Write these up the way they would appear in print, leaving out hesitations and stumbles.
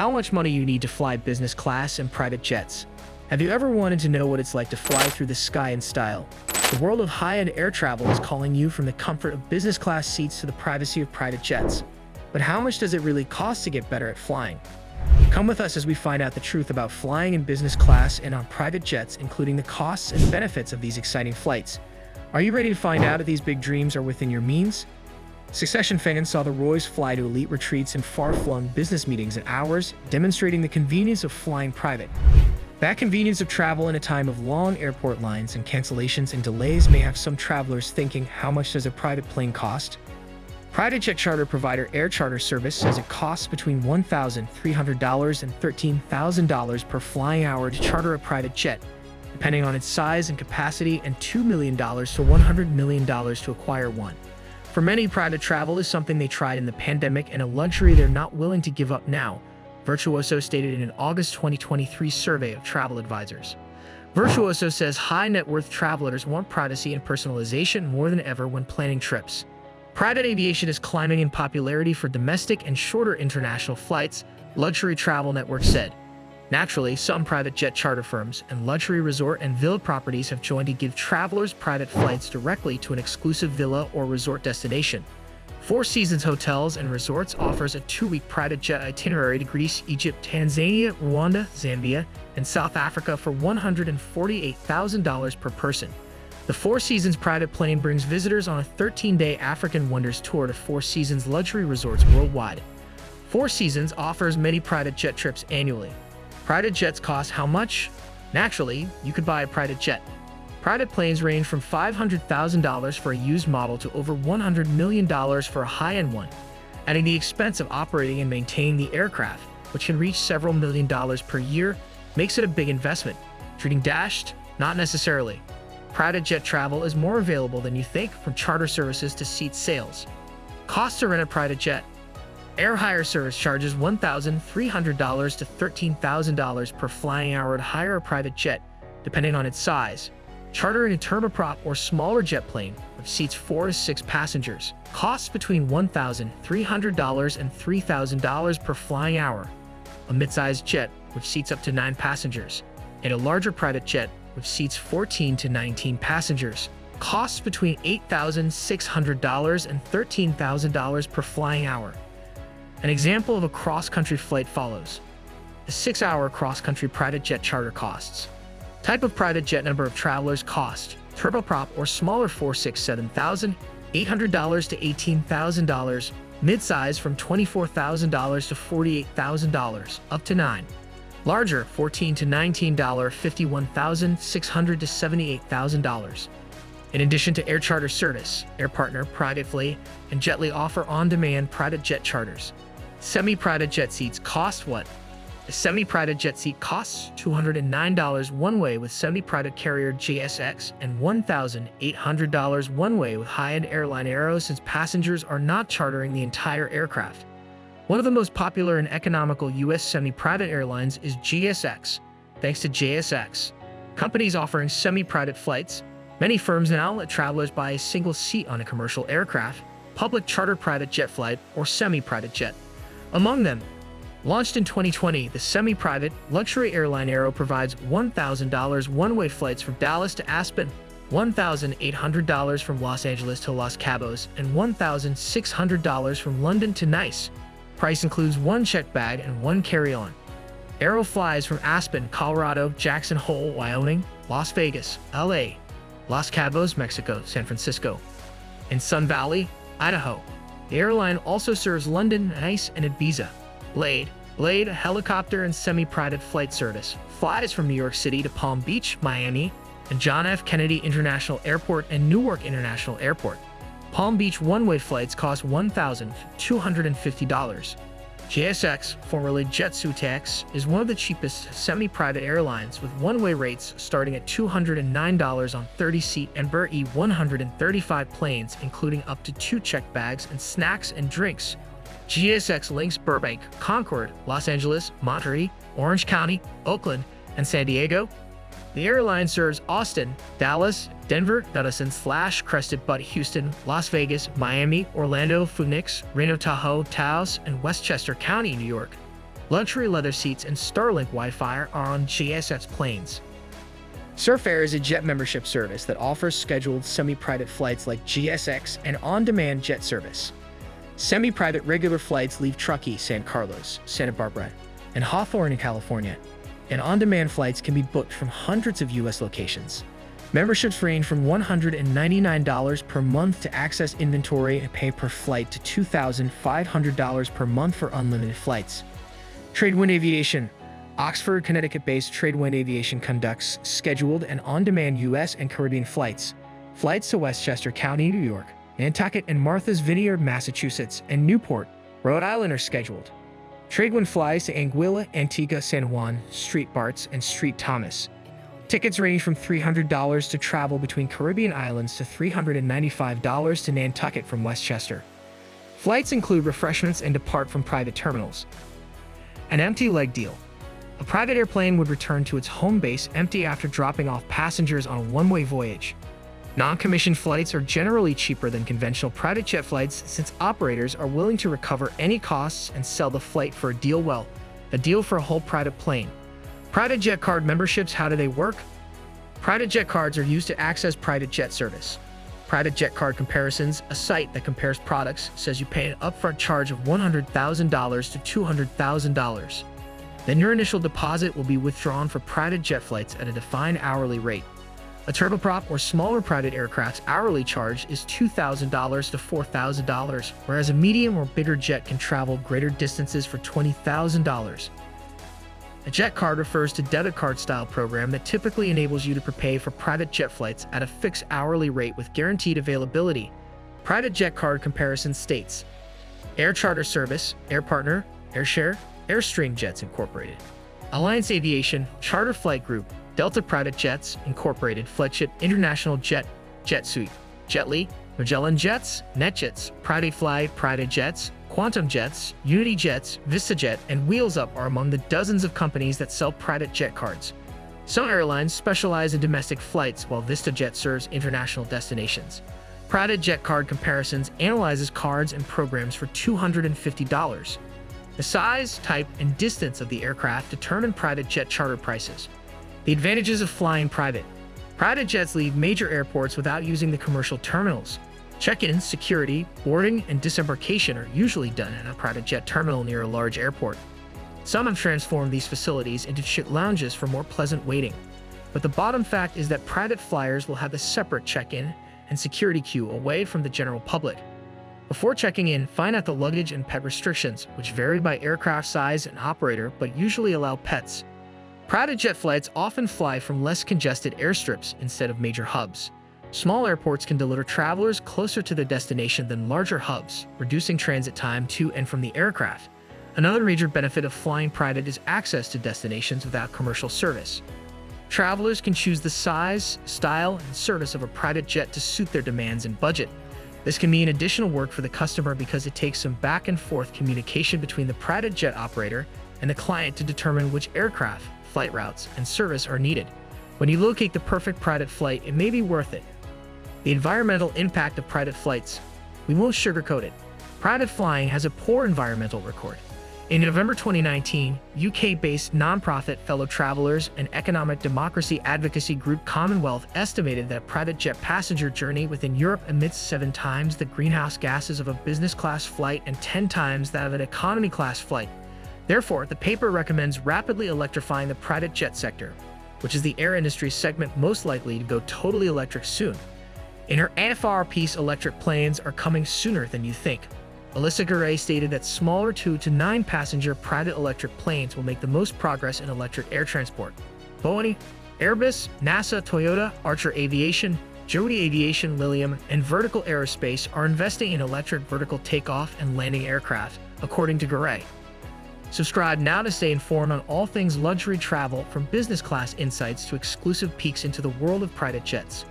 how much money you need to fly business class and private jets. Have you ever wanted to know what it's like to fly through the sky in style? The world of high-end air travel is calling you from the comfort of business class seats to the privacy of private jets. But how much does it really cost to get better at flying? Come with us as we find out the truth about flying in business class and on private jets, including the costs and benefits of these exciting flights. Are you ready to find out if these big dreams are within your means? Succession fans saw the Roys fly to elite retreats and far-flung business meetings in hours, demonstrating the convenience of flying private. That convenience of travel in a time of long airport lines and cancellations and delays may have some travelers thinking, how much does a private plane cost? Private jet charter provider Air Charter Service says it costs between $1,300 and $13,000 per flying hour to charter a private jet, depending on its size and capacity, and $2 million to $100 million to acquire one. For many, private travel is something they tried in the pandemic and a luxury they're not willing to give up now, Virtuoso stated in an August 2023 survey of travel advisors. Virtuoso says high net worth travelers want privacy and personalization more than ever when planning trips. Private aviation is climbing in popularity for domestic and shorter international flights, Luxury Travel Network said. Naturally, some private jet charter firms and luxury resort and villa properties have joined to give travelers private flights directly to an exclusive villa or resort destination. Four Seasons Hotels and Resorts offers a 2-week private jet itinerary to Greece, Egypt, Tanzania, Rwanda, Zambia, and South Africa for $148,000 per person. The Four Seasons private plane brings visitors on a 13-day African Wonders tour to Four Seasons luxury resorts worldwide. Four Seasons offers many private jet trips annually. Private jets cost how much? Naturally, you could buy a private jet. Private planes range from $500,000 for a used model to over $100 million for a high-end one, adding the expense of operating and maintaining the aircraft, which can reach several million dollars per year, makes it a big investment. Treating dashed? Not necessarily. Private jet travel is more available than you think, from charter services to seat sales. Cost to rent a private jet. Air Hire Service charges $1,300 to $13,000 per flying hour to hire a private jet, depending on its size. Chartering a turboprop or smaller jet plane, which seats 4 to 6 passengers, costs between $1,300 and $3,000 per flying hour. A mid-sized jet, which seats up to 9 passengers, and a larger private jet, which seats 14 to 19 passengers, costs between $8,600 and $13,000 per flying hour. An example of a cross-country flight follows. A 6-hour cross-country private jet charter costs. Type of private jet, number of travelers, cost. Turboprop or smaller, $7,800 to $18,000. Mid-size from $24,000 to $48,000, up to 9. Larger, $14 to $19, $51,600 to $78,000. In addition to air charter service, Air Partner, Privately, and Jetly offer on-demand private jet charters. Semi-private jet seats cost what? A semi-private jet seat costs $209 one-way with semi-private carrier JSX and $1,800 one-way with high-end airline Aero, since passengers are not chartering the entire aircraft. One of the most popular and economical U.S. semi-private airlines is JSX. Thanks to JSX, companies offering semi-private flights, many firms now let travelers buy a single seat on a commercial aircraft, public charter private jet flight, or semi-private jet. Among them, launched in 2020, the semi-private luxury airline Aero provides $1,000 one-way flights from Dallas to Aspen, $1,800 from Los Angeles to Los Cabos, and $1,600 from London to Nice. Price includes one checked bag and one carry-on. Aero flies from Aspen, Colorado, Jackson Hole, Wyoming, Las Vegas, LA, Los Cabos, Mexico, San Francisco, and Sun Valley, Idaho. The airline also serves London, Nice, and Ibiza. Blade, a helicopter and semi-private flight service, flies from New York City to Palm Beach, Miami, and John F. Kennedy International Airport and Newark International Airport. Palm Beach one-way flights cost $1,250. JSX, formerly Jet-Suitex, is one of the cheapest semi-private airlines, with one-way rates starting at $209 on 30-seat Embraer E135 planes, including up to 2 checked bags and snacks and drinks. JSX links Burbank, Concord, Los Angeles, Monterey, Orange County, Oakland, and San Diego. The airline serves Austin, Dallas, Denver, Dudison/Crested Butte, Houston, Las Vegas, Miami, Orlando, Phoenix, Reno, Tahoe, Taos, and Westchester County, New York. Luxury leather seats and Starlink Wi-Fi are on GSX planes. Surf Air is a jet membership service that offers scheduled semi-private flights like GSX and on-demand jet service. Semi-private regular flights leave Truckee, San Carlos, Santa Barbara, and Hawthorne in California, and on-demand flights can be booked from hundreds of U.S. locations. Memberships range from $199 per month to access inventory and pay per flight to $2,500 per month for unlimited flights. Tradewind Aviation. Oxford, Connecticut-based Tradewind Aviation conducts scheduled and on-demand U.S. and Caribbean flights. Flights to Westchester County, New York, Nantucket and Martha's Vineyard, Massachusetts, and Newport, Rhode Island are scheduled. Tradewind flies to Anguilla, Antigua, San Juan, St. Barts, and St. Thomas. Tickets range from $300 to travel between Caribbean islands to $395 to Nantucket from Westchester. Flights include refreshments and depart from private terminals. An empty leg deal. A private airplane would return to its home base empty after dropping off passengers on a one-way voyage. Non-commissioned flights are generally cheaper than conventional private jet flights since operators are willing to recover any costs and sell the flight for a deal for a whole private plane. Private jet card memberships, how do they work? Private jet cards are used to access private jet service. Private jet card comparisons, a site that compares products, says you pay an upfront charge of $100,000 to $200,000. Then your initial deposit will be withdrawn for private jet flights at a defined hourly rate. A turboprop or smaller private aircraft's hourly charge is $2,000 to $4,000, whereas a medium or bigger jet can travel greater distances for $20,000. A jet card refers to debit card style program that typically enables you to prepay for private jet flights at a fixed hourly rate with guaranteed availability. Private jet card comparison states: Air Charter Service, Air Partner, AirShare, Airstream Jets Incorporated, Alliance Aviation, Charter Flight Group, Delta Private Jets Incorporated, Flightship International Jet, JetSuite, Jetly, Magellan Jets, NetJets, Private Fly, Private Jets, Quantum Jets, Unity Jets, VistaJet, and Wheels Up are among the dozens of companies that sell private jet cards. Some airlines specialize in domestic flights, while VistaJet serves international destinations. Private jet card comparisons analyzes cards and programs for $250. The size, type, and distance of the aircraft determine private jet charter prices. The advantages of flying private. Private jets leave major airports without using the commercial terminals. Check-in, security, boarding, and disembarkation are usually done at a private jet terminal near a large airport. Some have transformed these facilities into chit lounges for more pleasant waiting. But the bottom fact is that private flyers will have a separate check-in and security queue away from the general public. Before checking in, find out the luggage and pet restrictions, which vary by aircraft size and operator but usually allow pets. Private jet flights often fly from less congested airstrips instead of major hubs. Small airports can deliver travelers closer to their destination than larger hubs, reducing transit time to and from the aircraft. Another major benefit of flying private is access to destinations without commercial service. Travelers can choose the size, style, and service of a private jet to suit their demands and budget. This can mean additional work for the customer because it takes some back and forth communication between the private jet operator and the client to determine which aircraft, flight routes, and service are needed. When you locate the perfect private flight, it may be worth it. The environmental impact of private flights. We won't sugarcoat it. Private flying has a poor environmental record. In November 2019, UK-based nonprofit Fellow Travelers and economic democracy advocacy group Commonwealth estimated that a private jet passenger journey within Europe emits 7 times the greenhouse gases of a business class flight and 10 times that of an economy class flight. Therefore, the paper recommends rapidly electrifying the private jet sector, which is the air industry segment most likely to go totally electric soon. In her AFR piece, electric planes are coming sooner than you think. Alyssa Garay stated that smaller 2 to 9 passenger private electric planes will make the most progress in electric air transport. Boeing, Airbus, NASA, Toyota, Archer Aviation, Jody Aviation, Lilium, and Vertical Aerospace are investing in electric vertical takeoff and landing aircraft, according to Garay. Subscribe now to stay informed on all things luxury travel, from business class insights to exclusive peeks into the world of private jets.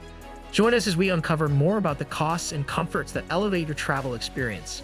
Join us as we uncover more about the costs and comforts that elevate your travel experience.